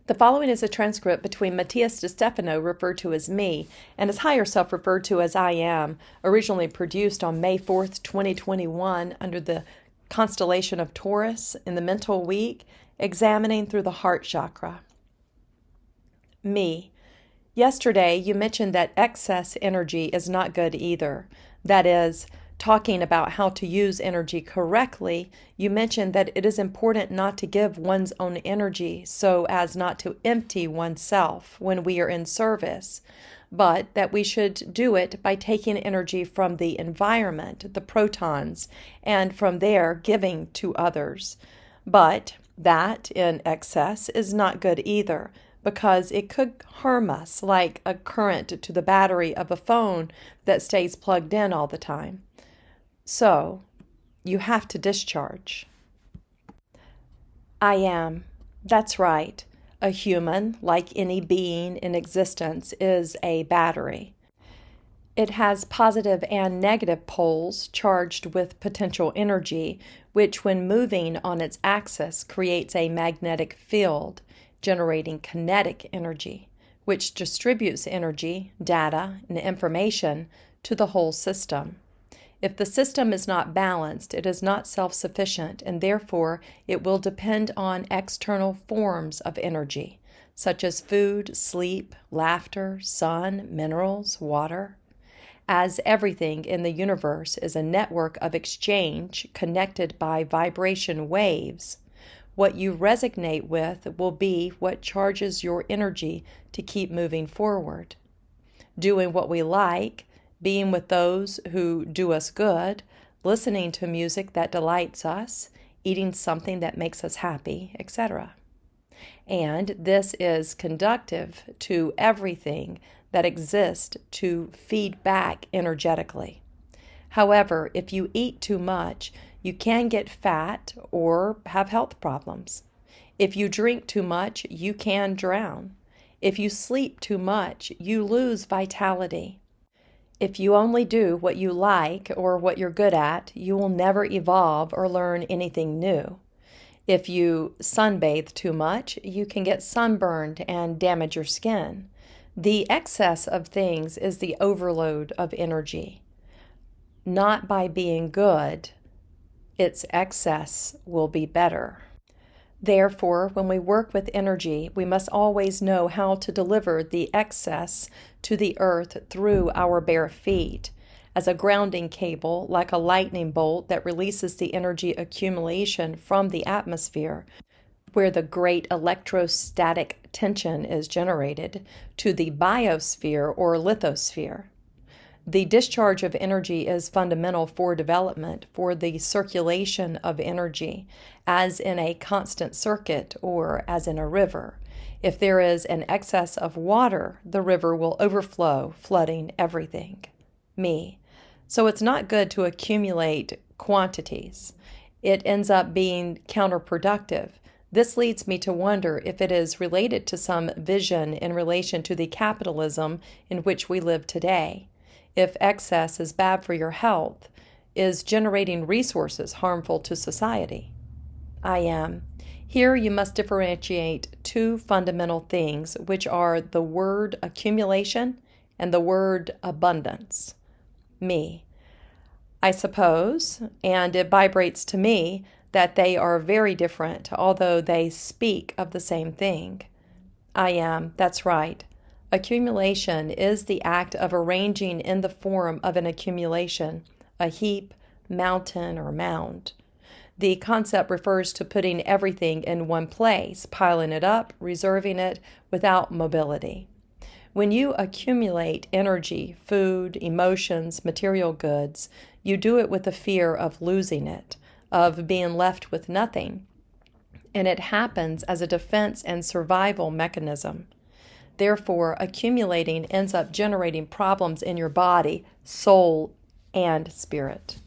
The following is a transcript between Matías De Stefano, referred to as me, and his higher self, referred to as I am, originally produced on May 4th, 2021, under the constellation of Taurus in the mental week, examining through the heart chakra. Me. Yesterday, you mentioned that excess energy is not good either. That is, talking about how to use energy correctly, you mentioned that it is important not to give one's own energy so as not to empty oneself when we are in service, but that we should do it by taking energy from the environment, the protons, and from there giving to others. But that, in excess, is not good either, because it could harm us like a current to the battery of a phone that stays plugged in all the time. So, you have to discharge. I am. That's right. A human, like any being in existence, is a battery. It has positive and negative poles charged with potential energy, which when moving on its axis creates a magnetic field, generating kinetic energy, which distributes energy, data, and information to the whole system. If the system is not balanced, it is not self-sufficient, and therefore it will depend on external forms of energy, such as food, sleep, laughter, sun, minerals, water. As everything in the universe is a network of exchange connected by vibration waves, what you resonate with will be what charges your energy to keep moving forward. Doing what we like, being with those who do us good, listening to music that delights us, eating something that makes us happy, etc. And this is conductive to everything that exists to feed back energetically. However, if you eat too much, you can get fat or have health problems. If you drink too much, you can drown. If you sleep too much, you lose vitality. If you only do what you like or what you're good at, you will never evolve or learn anything new. If you sunbathe too much, you can get sunburned and damage your skin. The excess of things is the overload of energy. Not by being good, its excess will be better. Therefore, when we work with energy, we must always know how to deliver the excess to the earth through our bare feet, as a grounding cable, like a lightning bolt that releases the energy accumulation from the atmosphere, where the great electrostatic tension is generated, to the biosphere or lithosphere. The discharge of energy is fundamental for development, for the circulation of energy, as in a constant circuit or as in a river. If there is an excess of water, the river will overflow, flooding everything. Me. So it's not good to accumulate quantities. It ends up being counterproductive. This leads me to wonder if it is related to some vision in relation to the capitalism in which we live today. If excess is bad for your health, is generating resources harmful to society? I am. Here you must differentiate two fundamental things, which are the word accumulation and the word abundance. Me. I suppose, and it vibrates to me, that they are very different, although they speak of the same thing. I am. That's right. Accumulation is the act of arranging in the form of an accumulation, a heap, mountain, or mound. The concept refers to putting everything in one place, piling it up, reserving it without mobility. When you accumulate energy, food, emotions, material goods, you do it with the fear of losing it, of being left with nothing. And it happens as a defense and survival mechanism. Therefore, accumulating ends up generating problems in your body, soul, and spirit.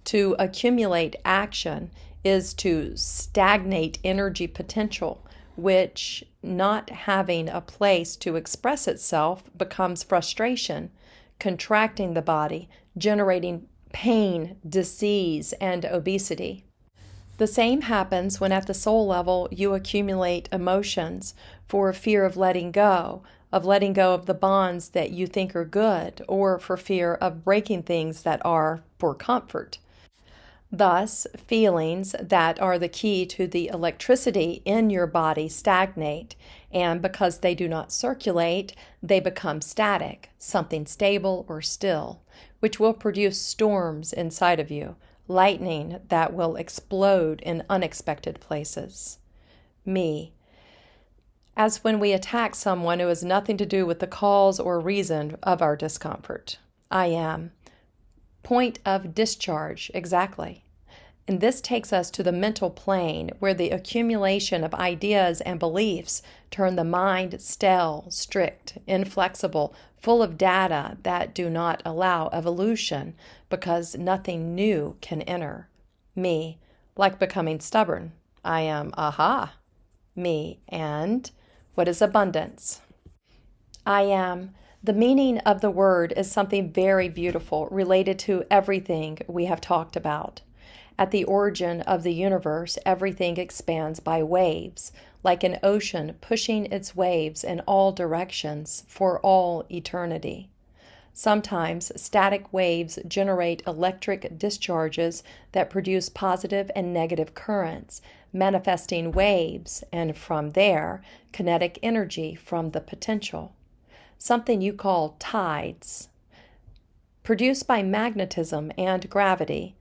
To accumulate action is to stagnate energy potential, which, not having a place to express itself, becomes frustration, contracting the body, generating pain, disease, and obesity. The same happens when at the soul level you accumulate emotions for fear of letting go of the bonds that you think are good, or for fear of breaking things that are for comfort. Thus, feelings that are the key to the electricity in your body stagnate, and because they do not circulate, they become static, something stable or still, which will produce storms inside of you, lightning that will explode in unexpected places. Me. As when we attack someone who has nothing to do with the cause or reason of our discomfort. I am. Point of discharge, exactly. And this takes us to the mental plane, where the accumulation of ideas and beliefs turn the mind stale, strict, inflexible, full of data that do not allow evolution, because nothing new can enter. Me, like becoming stubborn. I am, aha. Me, and what is abundance? I am. The meaning of the word is something very beautiful related to everything we have talked about. At the origin of the universe, everything expands by waves, like an ocean pushing its waves in all directions for all eternity. Sometimes static waves generate electric discharges that produce positive and negative currents, manifesting waves, and from there, kinetic energy from the potential. Something you call tides. Produced by magnetism and gravity.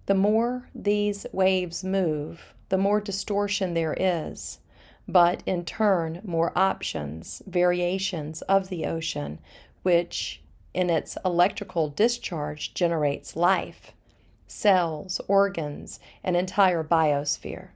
The more these waves move, the more distortion there is, but in turn more options, variations of the ocean, which in its electrical discharge generates life, cells, organs, an entire biosphere.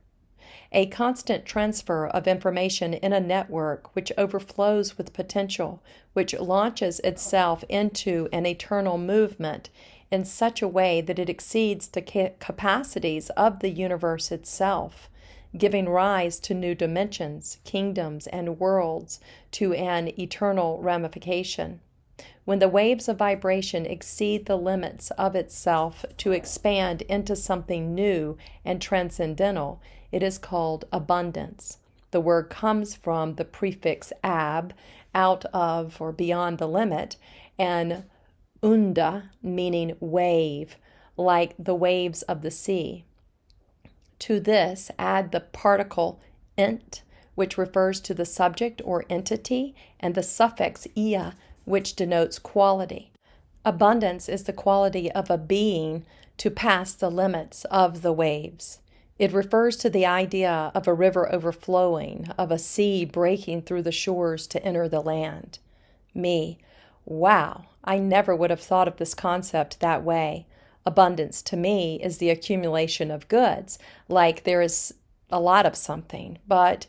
A constant transfer of information in a network which overflows with potential, which launches itself into an eternal movement in such a way that it exceeds the capacities of the universe itself, giving rise to new dimensions, kingdoms, and worlds, to an eternal ramification. When the waves of vibration exceed the limits of itself to expand into something new and transcendental, it is called abundance. The word comes from the prefix ab, out of or beyond the limit, and unda, meaning wave, like the waves of the sea. To this, add the particle ent, which refers to the subject or entity, and the suffix ia, which denotes quality. Abundance is the quality of a being to pass the limits of the waves. It refers to the idea of a river overflowing, of a sea breaking through the shores to enter the land. Me. Wow, I never would have thought of this concept that way. Abundance to me is the accumulation of goods, like there is a lot of something, but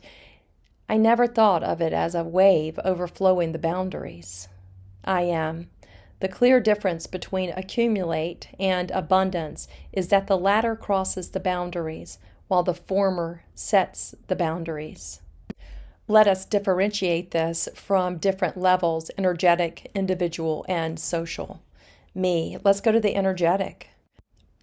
I never thought of it as a wave overflowing the boundaries. I am. The clear difference between accumulate and abundance is that the latter crosses the boundaries, while the former sets the boundaries. Let us differentiate this from different levels: energetic, individual, and social. Me. Let's go to the energetic.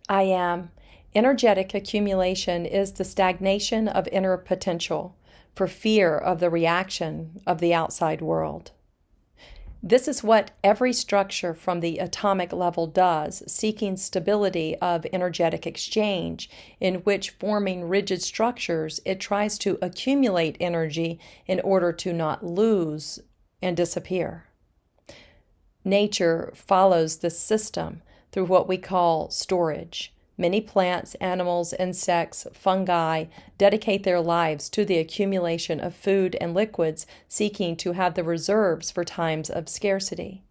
I am. Energetic accumulation is the stagnation of inner potential for fear of the reaction of the outside world. This is what every structure from the atomic level does, seeking stability of energetic exchange, in which, forming rigid structures, it tries to accumulate energy in order to not lose and disappear. Nature follows this system through what we call storage. Many plants, animals, insects, fungi dedicate their lives to the accumulation of food and liquids, seeking to have the reserves for times of scarcity.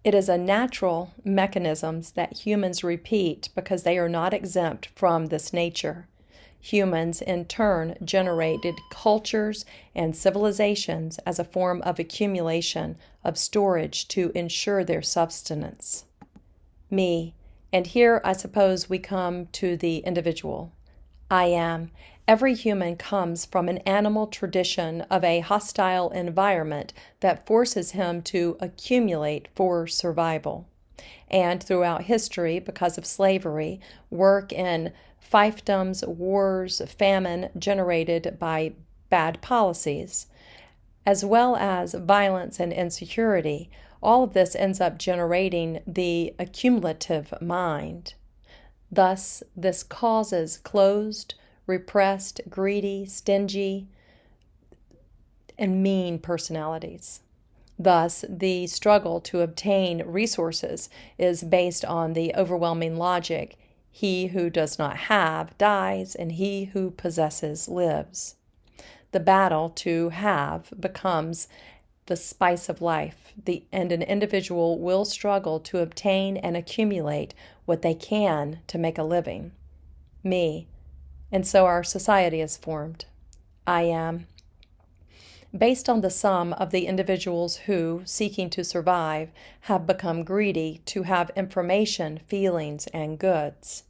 It is a natural mechanism that humans repeat because they are not exempt from this nature. Humans, in turn, generated cultures and civilizations as a form of accumulation, of storage to ensure their subsistence. Me. And here, I suppose, we come to the individual. I am. Every human comes from an animal tradition of a hostile environment that forces him to accumulate for survival. and throughout history, because of slavery, work in fiefdoms, wars, famine generated by bad policies, as well as violence and insecurity. All of this ends up generating the accumulative mind. Thus, this causes closed, repressed, greedy, stingy, and mean personalities. Thus, the struggle to obtain resources is based on the overwhelming logic: he who does not have dies, and he who possesses lives. The battle to have becomes the spice of life, and an individual will struggle to obtain and accumulate what they can to make a living. Me. And so our society is formed. I am. Based on the sum of the individuals who, seeking to survive, have become greedy to have information, feelings, and goods.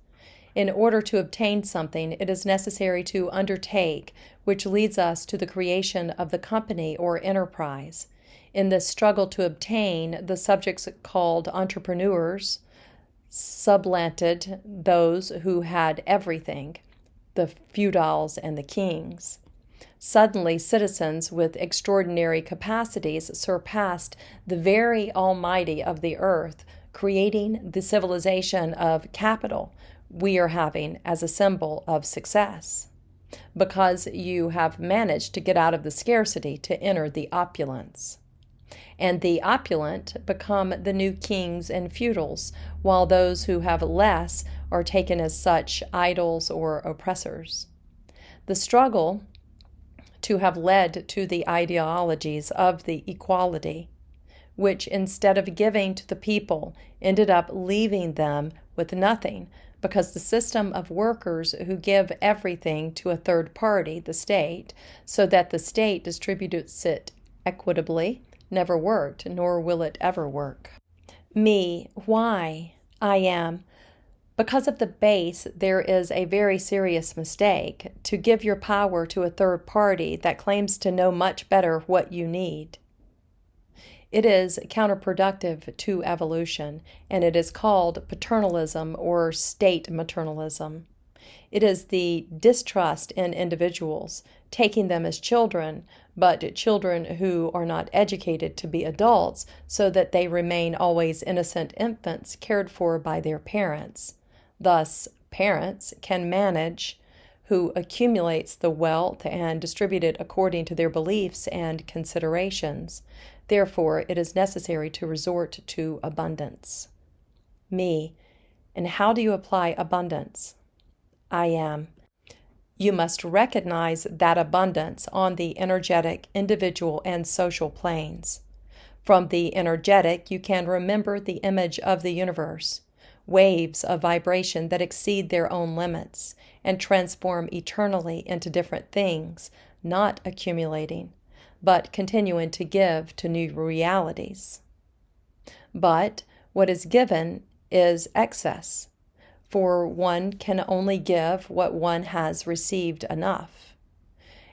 In order to obtain something, it is necessary to undertake, which leads us to the creation of the company or enterprise. In this struggle to obtain, the subjects called entrepreneurs supplanted those who had everything, the feudals and the kings. Suddenly, citizens with extraordinary capacities surpassed the very Almighty of the earth, creating the civilization of capital we are having as a symbol of success, because you have managed to get out of the scarcity to enter the opulence. And the opulent become the new kings and feudals, while those who have less are taken as such idols or oppressors. The struggle to have led to the ideologies of the equality, which instead of giving to the people, ended up leaving them with nothing, because the system of workers who give everything to a third party, the state, so that the state distributes it equitably, never worked, nor will it ever work. Me. Why? I am. Because of the base, there is a very serious mistake to give your power to a third party that claims to know much better what you need. It is counterproductive to evolution, and it is called paternalism or state maternalism. It is the distrust in individuals, taking them as children, but children who are not educated to be adults, so that they remain always innocent infants cared for by their parents. Thus, parents can manage who accumulates the wealth and distribute it according to their beliefs and considerations. Therefore, it is necessary to resort to abundance. Me. And how do you apply abundance? I am. You must recognize that abundance on the energetic, individual, and social planes. From the energetic, you can remember the image of the universe, waves of vibration that exceed their own limits and transform eternally into different things, not accumulating, but continuing to give to new realities. But what is given is excess, for one can only give what one has received enough.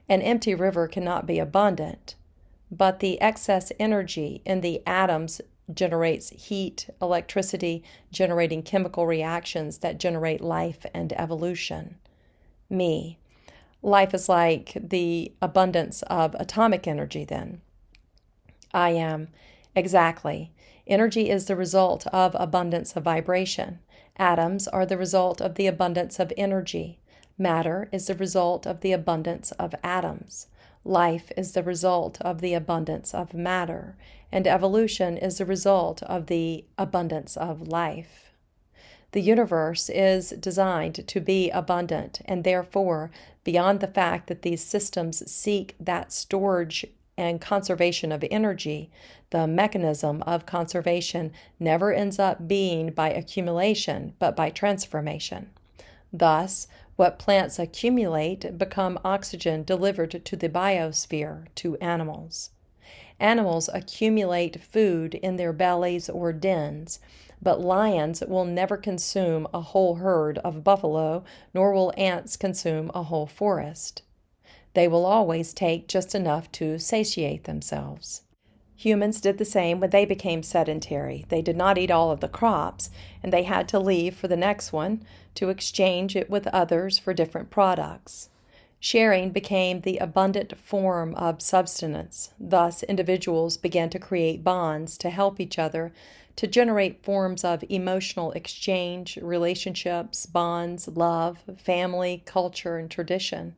An empty river cannot be abundant, but the excess energy in the atoms generates heat, electricity, generating chemical reactions that generate life and evolution. Me. Life is like the abundance of atomic energy, then. I am. Exactly. Energy is the result of abundance of vibration. Atoms are the result of the abundance of energy. Matter is the result of the abundance of atoms. Life is the result of the abundance of matter, and evolution is the result of the abundance of life. The universe is designed to be abundant, and therefore, beyond the fact that these systems seek that storage and conservation of energy, the mechanism of conservation never ends up being by accumulation, but by transformation. Thus, what plants accumulate become oxygen delivered to the biosphere, to animals. Animals accumulate food in their bellies or dens, but lions will never consume a whole herd of buffalo, nor will ants consume a whole forest. They will always take just enough to satiate themselves. Humans did the same when they became sedentary. They did not eat all of the crops, and they had to leave for the next one to exchange it with others for different products. Sharing became the abundant form of subsistence. Thus, individuals began to create bonds to help each other, to generate forms of emotional exchange, relationships, bonds, love, family, culture, and tradition.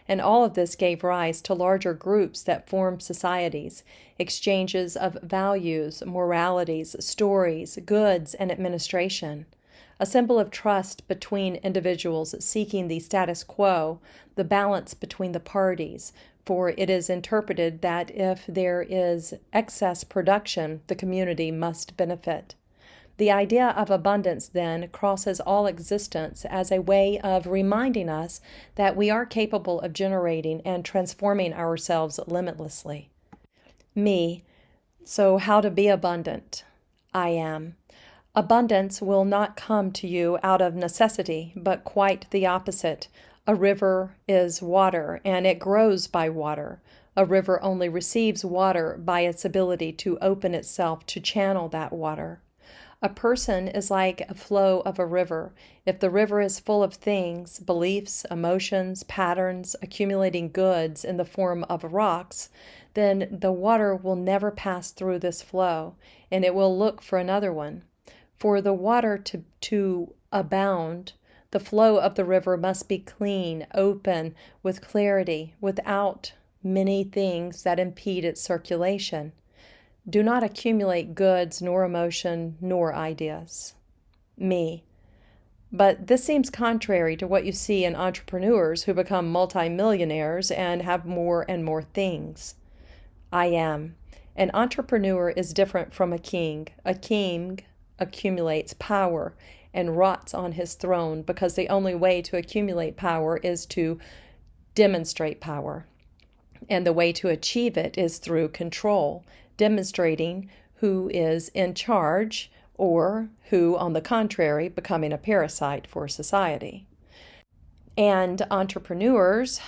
And all of this gave rise to larger groups that formed societies, exchanges of values, moralities, stories, goods, and administration. A symbol of trust between individuals seeking the status quo, the balance between the parties, for it is interpreted that if there is excess production, the community must benefit. The idea of abundance, then, crosses all existence as a way of reminding us that we are capable of generating and transforming ourselves limitlessly. Me. So how to be abundant? I am. Abundance will not come to you out of necessity, but quite the opposite. A river is water, and it grows by water. A river only receives water by its ability to open itself to channel that water. A person is like a flow of a river. If the river is full of things, beliefs, emotions, patterns, accumulating goods in the form of rocks, then the water will never pass through this flow, and it will look for another one. For the water to abound, the flow of the river must be clean, open, with clarity, without many things that impede its circulation. Do not accumulate goods, nor emotion, nor ideas. Me. But this seems contrary to what you see in entrepreneurs who become multimillionaires and have more and more things. I am. An entrepreneur is different from a king. A king accumulates power and rots on his throne because the only way to accumulate power is to demonstrate power. And the way to achieve it is through control, demonstrating who is in charge or who, on the contrary, becoming a parasite for society. And entrepreneurs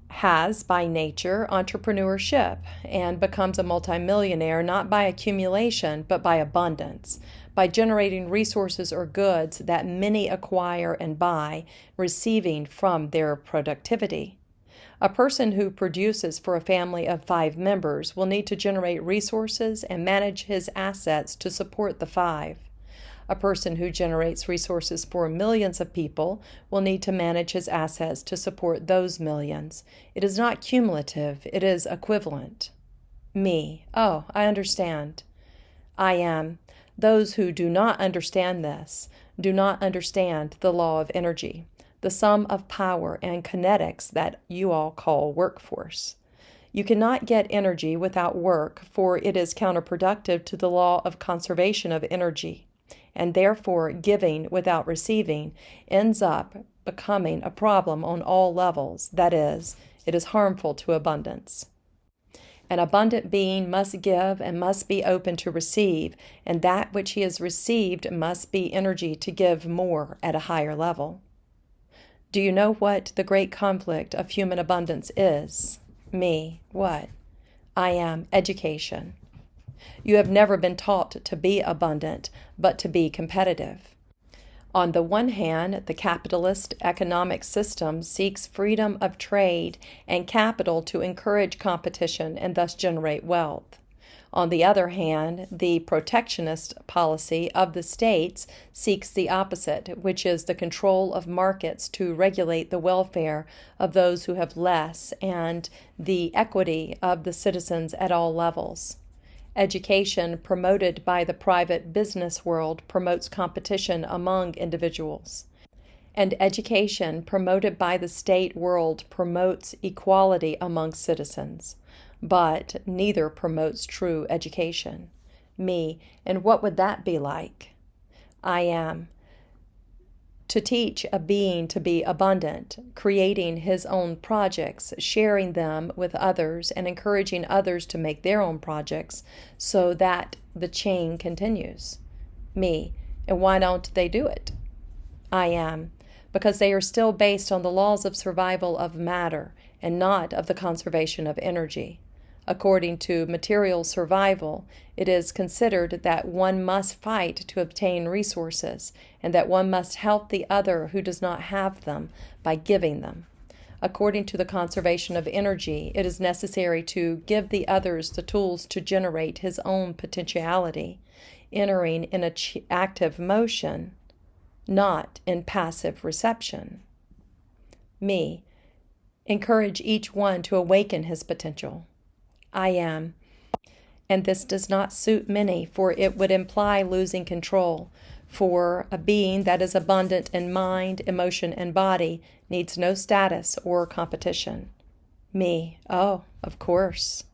has, by nature, entrepreneurship and becomes a multimillionaire not by accumulation but by abundance, by generating resources or goods that many acquire and buy, receiving from their productivity. A person who produces for a family of 5 members will need to generate resources and manage his assets to support the 5. A person who generates resources for millions of people will need to manage his assets to support those millions. It is not cumulative, it is equivalent. Me. Oh, I understand. I am. Those who do not understand this do not understand the law of energy, the sum of power and kinetics that you all call workforce. You cannot get energy without work, for it is counterproductive to the law of conservation of energy, and therefore giving without receiving ends up becoming a problem on all levels. That is, it is harmful to abundance. An abundant being must give and must be open to receive, and that which he has received must be energy to give more at a higher level. Do you know what the great conflict of human abundance is? Me. What? I am. Education. You have never been taught to be abundant, but to be competitive. On the one hand, the capitalist economic system seeks freedom of trade and capital to encourage competition and thus generate wealth. On the other hand, the protectionist policy of the states seeks the opposite, which is the control of markets to regulate the welfare of those who have less and the equity of the citizens at all levels. Education promoted by the private business world promotes competition among individuals. And education promoted by the state world promotes equality among citizens. But neither promotes true education. Me. And what would that be like? I am. To teach a being to be abundant, creating his own projects, sharing them with others, and encouraging others to make their own projects so that the chain continues. Me. And why don't they do it? I am. Because they are still based on the laws of survival of matter and not of the conservation of energy. According to material survival, it is considered that one must fight to obtain resources, and that one must help the other who does not have them by giving them. According to the conservation of energy, it is necessary to give the others the tools to generate his own potentiality, entering in active motion, not in passive reception. Me. Encourage each one to awaken his potential. I am. And this does not suit many, for it would imply losing control. For a being that is abundant in mind, emotion, and body needs no status or competition. Me. Oh, of course.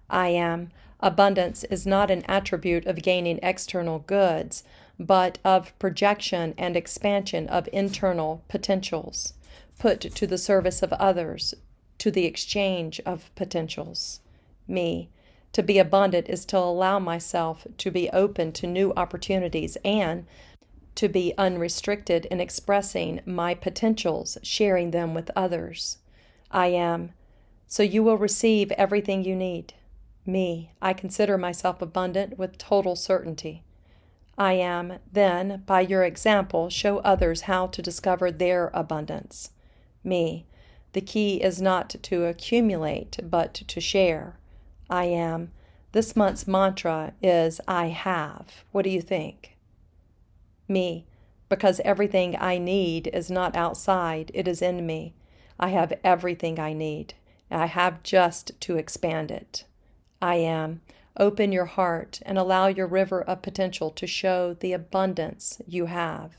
I am. Abundance is not an attribute of gaining external goods, but of projection and expansion of internal potentials, put to the service of others, to the exchange of potentials. Me. To be abundant is to allow myself to be open to new opportunities and to be unrestricted in expressing my potentials, sharing them with others. I am. So you will receive everything you need. Me. I consider myself abundant with total certainty. I am. Then, by your example, show others how to discover their abundance. Me. The key is not to accumulate, but to share. I am. This month's mantra is I have. What do you think? Me. Because everything I need is not outside, it is in me. I have everything I need. I have just to expand it. I am. Open your heart and allow your river of potential to show the abundance you have.